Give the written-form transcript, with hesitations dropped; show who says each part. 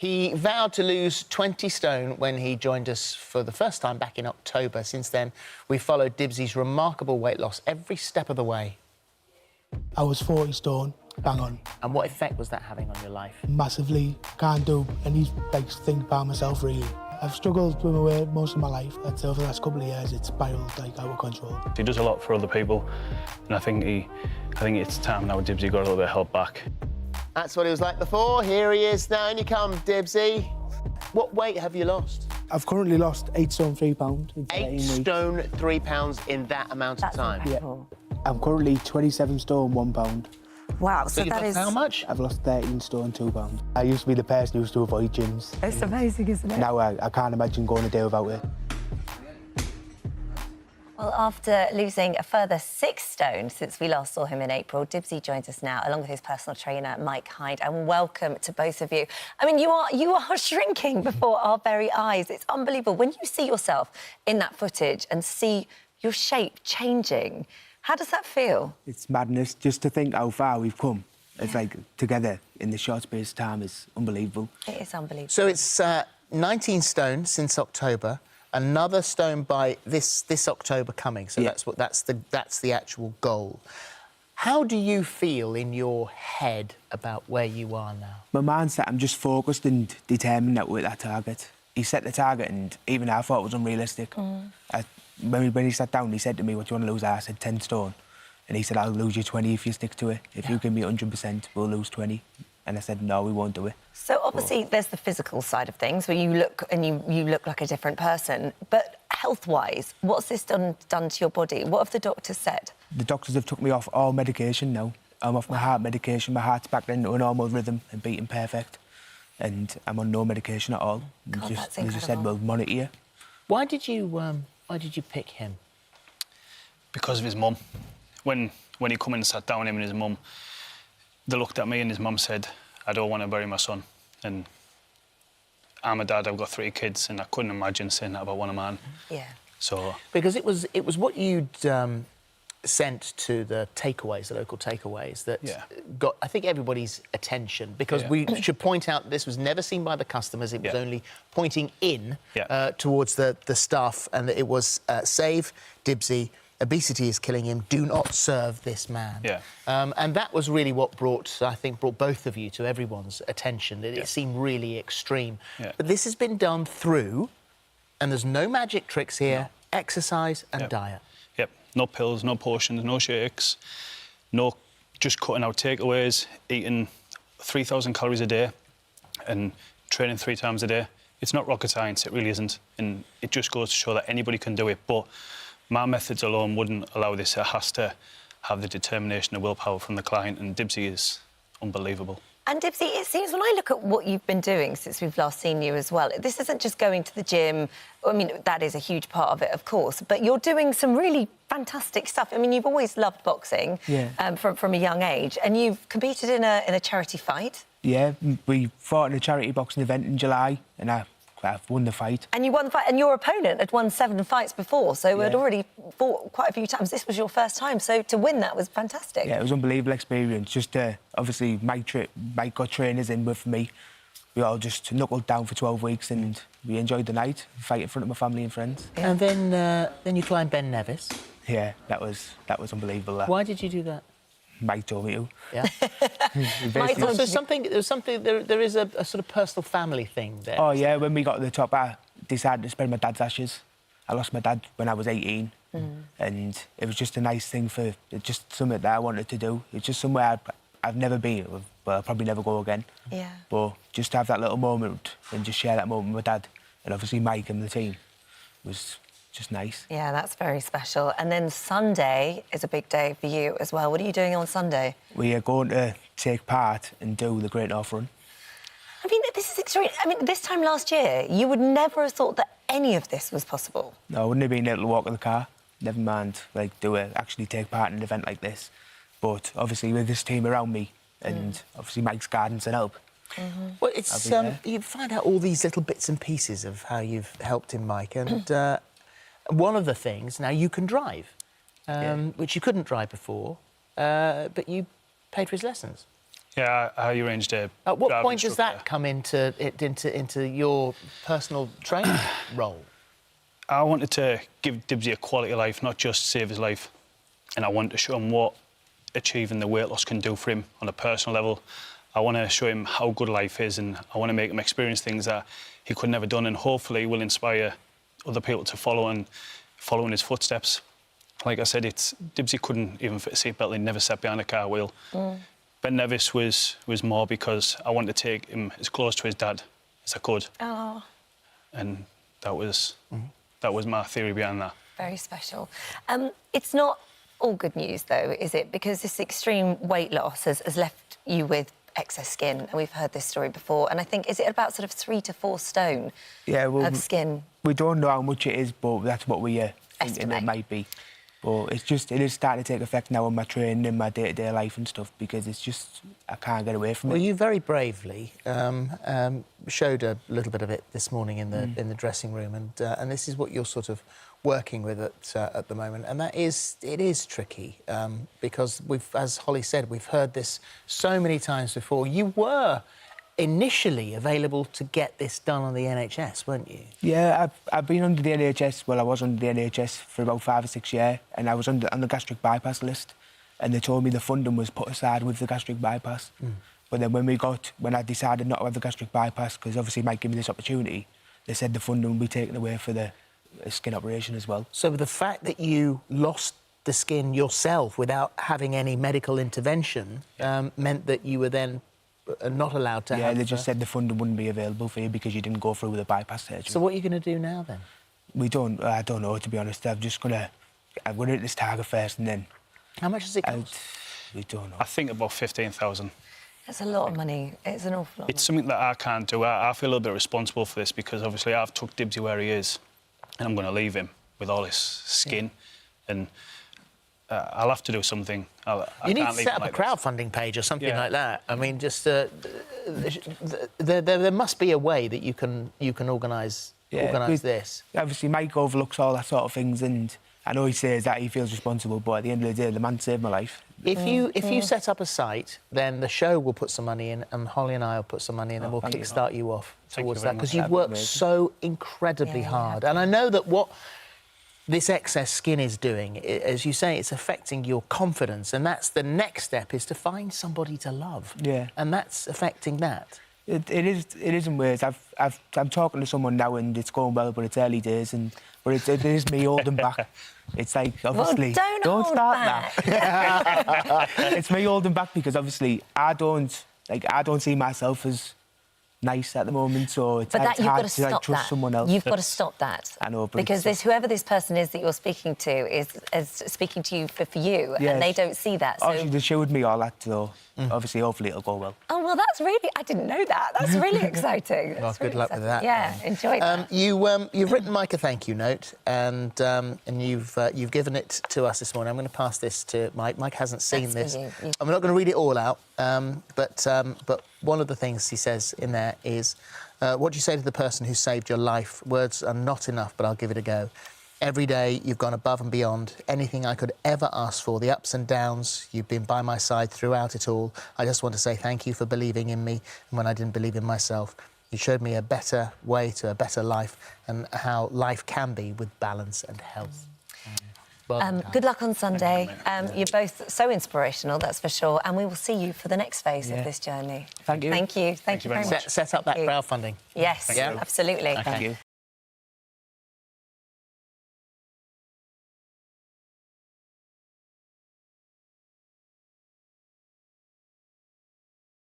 Speaker 1: He vowed to lose 20 stone when he joined us for the first time back in October. Since then, we followed Dibsy's remarkable weight loss every step of the way.
Speaker 2: I was 40 stone, bang on.
Speaker 1: And what effect was that having on your life?
Speaker 2: Massively. Can't do any think about myself, really. I've struggled with my weight most of my life, and so for the last couple of years it's spiralled out of control.
Speaker 3: He does a lot for other people, and I think it's time now Dibsy got a little bit of help back.
Speaker 1: That's what it was like before. Here he is now, and you come, Dibsy. What weight have you lost?
Speaker 2: I've currently lost 8 stone 3 pounds in 13 weeks.
Speaker 1: 8 stone 3 pounds in that amount of time.
Speaker 2: Yeah. I'm currently 27 stone 1 pound.
Speaker 4: Wow, so that is...
Speaker 1: How much?
Speaker 2: I've lost 13 stone 2 pounds. I used to be the person who used to avoid gyms.
Speaker 4: It's amazing, isn't it?
Speaker 2: Now I can't imagine going a day without it.
Speaker 4: Well, after losing a further 6 stone since we last saw him in April, Dibsy joins us now, along with his personal trainer, Mike Hind, and welcome to both of you. I mean, you are shrinking before our very eyes. It's unbelievable. When you see yourself in that footage and see your shape changing, how does that feel?
Speaker 2: It's madness. Just to think how far we've come. It's like together in the short space of time is unbelievable.
Speaker 4: It is unbelievable.
Speaker 1: So it's 19 stone since October. Another stone by this October coming. So
Speaker 2: yeah.
Speaker 1: that's the actual goal. How do you feel in your head about where you are now?
Speaker 2: My mindset, I'm just focused and determined that we're at that target. He set the target, and even I thought it was unrealistic. When he sat down, he said to me, "What do you want to lose?" I said 10 stone, and he said, "I'll lose you 20 if you stick to it. If you give me 100%, we'll lose 20." And I said, "No, we won't do it."
Speaker 4: So obviously there's the physical side of things where you look and you look like a different person. But health-wise, what's this done to your body? What have the doctors said?
Speaker 2: The doctors have took me off all medication now. I'm off my heart medication. My heart's back into a normal rhythm and beating perfect. And I'm on no medication at all.
Speaker 4: God, that's
Speaker 2: they just said,
Speaker 4: incredible.
Speaker 2: "We'll monitor you."
Speaker 1: Why did you pick him?
Speaker 3: Because of his mum. When he come in and sat down, him and his mum, they looked at me and his mum said, "I don't want to bury my son." And I'm a dad, I've got 3 kids, and I couldn't imagine saying that about one of mine.
Speaker 4: Yeah.
Speaker 3: So...
Speaker 1: Because it was what you'd sent to the takeaways, the local takeaways, that got, I think, everybody's attention. Because we should point out this was never seen by the customers. It was only pointing in towards the staff, and that it was save Dibsy, obesity is killing him, do not serve this man.
Speaker 3: Yeah.
Speaker 1: And that was really what brought both of you to everyone's attention. It seemed really extreme.
Speaker 3: Yeah.
Speaker 1: But this has been done through, and there's no magic tricks here, exercise and diet.
Speaker 3: Yep, no pills, no potions, no shakes, no just cutting out takeaways, eating 3,000 calories a day and training 3 times a day. It's not rocket science, it really isn't. And it just goes to show that anybody can do it. But my methods alone wouldn't allow this. It has to have the determination and willpower from the client, and Dibsy is unbelievable.
Speaker 4: And Dibsy, it seems when I look at what you've been doing since we've last seen you as well, this isn't just going to the gym. I mean, that is a huge part of it, of course, but you're doing some really fantastic stuff. I mean, you've always loved boxing from a young age, and you've competed in a charity fight.
Speaker 2: Yeah, we fought in a charity boxing event in July, and I've won the fight.
Speaker 4: And you won the fight, and your opponent had won 7 fights before, so had already fought quite a few times. This was your first time, so to win that was fantastic.
Speaker 2: Yeah, it was an unbelievable experience. Just obviously, Mike got trainers in with me. We all just knuckled down for 12 weeks, and we enjoyed the night, fight in front of my family and friends.
Speaker 1: And then you climbed Ben Nevis.
Speaker 2: Yeah, that was unbelievable. That.
Speaker 1: Why did you do that?
Speaker 2: Mike told me to.
Speaker 1: Yeah. So there is a sort of personal family thing there.
Speaker 2: Oh yeah, when we got to the top, I decided to spread my dad's ashes. I lost my dad when I was 18, and it was just a nice thing for just something that I wanted to do. It's just somewhere I've never been, but I'll probably never go again.
Speaker 4: Yeah.
Speaker 2: But just to have that little moment and just share that moment with my dad, and obviously Mike and the team, was just nice.
Speaker 4: Yeah, that's very special. And then Sunday is a big day for you as well. What are you doing on Sunday?
Speaker 2: We are going to take part and do the Great North Run.
Speaker 4: I mean, this is extreme. I mean, this time last year, you would never have thought that any of this was possible.
Speaker 2: No, I wouldn't have been able to walk in the car. Never mind, actually take part in an event like this. But obviously with this team around me and obviously Mike's guidance and help.
Speaker 1: Well, it's you find out all these little bits and pieces of how you've helped him, Mike, and one of the things, now you can drive, which you couldn't drive before, but you paid for his lessons.
Speaker 3: Yeah, I arranged a.
Speaker 1: At what
Speaker 3: driving
Speaker 1: point does
Speaker 3: instructor.
Speaker 1: that come into your personal training role?
Speaker 3: I wanted to give Dibsy a quality life, not just save his life. And I wanted to show him what achieving the weight loss can do for him on a personal level. I want to show him how good life is, and I want to make him experience things that he could never done, and hopefully will inspire other people to follow in his footsteps. Like I said, Dibsy couldn't even fit a seatbelt. He never sat behind a car wheel. Ben Nevis was more because I wanted to take him as close to his dad as I could.
Speaker 4: Oh.
Speaker 3: And that was my theory behind that.
Speaker 4: Very special. It's not all good news, though, is it? Because this extreme weight loss has left you with excess skin, and we've heard this story before. And I think, is it about sort of 3 to 4 stone of skin?
Speaker 2: We don't know how much it is, but that's what we thinking it might be. But it is starting to take effect now on my training and my day-to-day life and stuff, because it's just, I can't get away from it.
Speaker 1: Well, you very bravely showed a little bit of it this morning in the dressing room, and this is what you're sort of working with at the moment, and it is tricky because as Holly said, we've heard this so many times before. You were initially available to get this done on the NHS, weren't you?
Speaker 2: Yeah, I've been under the NHS. Well, I was under the NHS for about 5 or 6 years, and I was on the gastric bypass list, and they told me the funding was put aside with the gastric bypass. But then when I decided not to have the gastric bypass, because obviously it might give me this opportunity, they said the funding would be taken away for the skin operation as well.
Speaker 1: So the fact that you lost the skin yourself without having any medical intervention meant that you were then not allowed to have...
Speaker 2: Yeah, they just said the funding wouldn't be available for you because you didn't go through with the bypass surgery.
Speaker 1: So what are you going to do now, then?
Speaker 2: I don't know, to be honest. I'm going to hit this target first, and then...
Speaker 1: How much does it cost?
Speaker 2: We don't know.
Speaker 3: I think about 15,000.
Speaker 4: That's a lot of money. It's an awful lot.
Speaker 3: It's something that I can't do. I feel a little bit responsible for this because obviously I've took Dibsy where he is, and I'm going to leave him with all his skin, and I'll have to do something.
Speaker 1: You need to set up a crowdfunding page or something like that. I mean, just there must be a way that you can organise this.
Speaker 2: Obviously, Mike overlooks all that sort of things, and I know he says that he feels responsible, but at the end of the day, the man saved my life.
Speaker 1: If you set up a site, then the show will put some money in, and Holly and I will put some money in, and we'll kickstart you off towards that, because you've worked so incredibly hard. And I know that what this excess skin is doing, as you say, it's affecting your confidence, and that's the next step, is to find somebody to love. Yeah. And that's affecting that.
Speaker 2: It is in ways. I'm talking to someone now, and it's going well, but it's early days, but it is me holding back. It's like, obviously,
Speaker 4: well, don't
Speaker 2: start
Speaker 4: back.
Speaker 2: that. It's me holding back because obviously I don't see myself as nice at the moment, so it's hard to trust someone else.
Speaker 4: You've got to stop that.
Speaker 2: I know, but
Speaker 4: because whoever this person is that you're speaking to is speaking to you for you, and they don't see that. So...
Speaker 2: Obviously, they showed me all that, so obviously, hopefully, it'll go well.
Speaker 4: Oh well, that's really. I didn't know that. That's really exciting.
Speaker 1: Well, good luck with that.
Speaker 4: Yeah, enjoy that.
Speaker 1: You've written Mike a thank you note, and you've given it to us this morning. I'm going to pass this to Mike. Mike hasn't seen this. I'm not going to read it all out, but one of the things he says in there is, what do you say to the person who saved your life? Words are not enough, but I'll give it a go. Every day you've gone above and beyond anything I could ever ask for. The ups and downs, you've been by my side throughout it all. I just want to say thank you for believing in me when I didn't believe in myself. You showed me a better way to a better life, and how life can be with balance and health.
Speaker 4: Good luck on Sunday. You're both so inspirational, that's for sure, and we will see you for the next phase of this journey.
Speaker 2: Thank you.
Speaker 4: Thank you. Thank you very much.
Speaker 1: Set up that crowdfunding.
Speaker 4: Yes, absolutely.
Speaker 1: Thank you.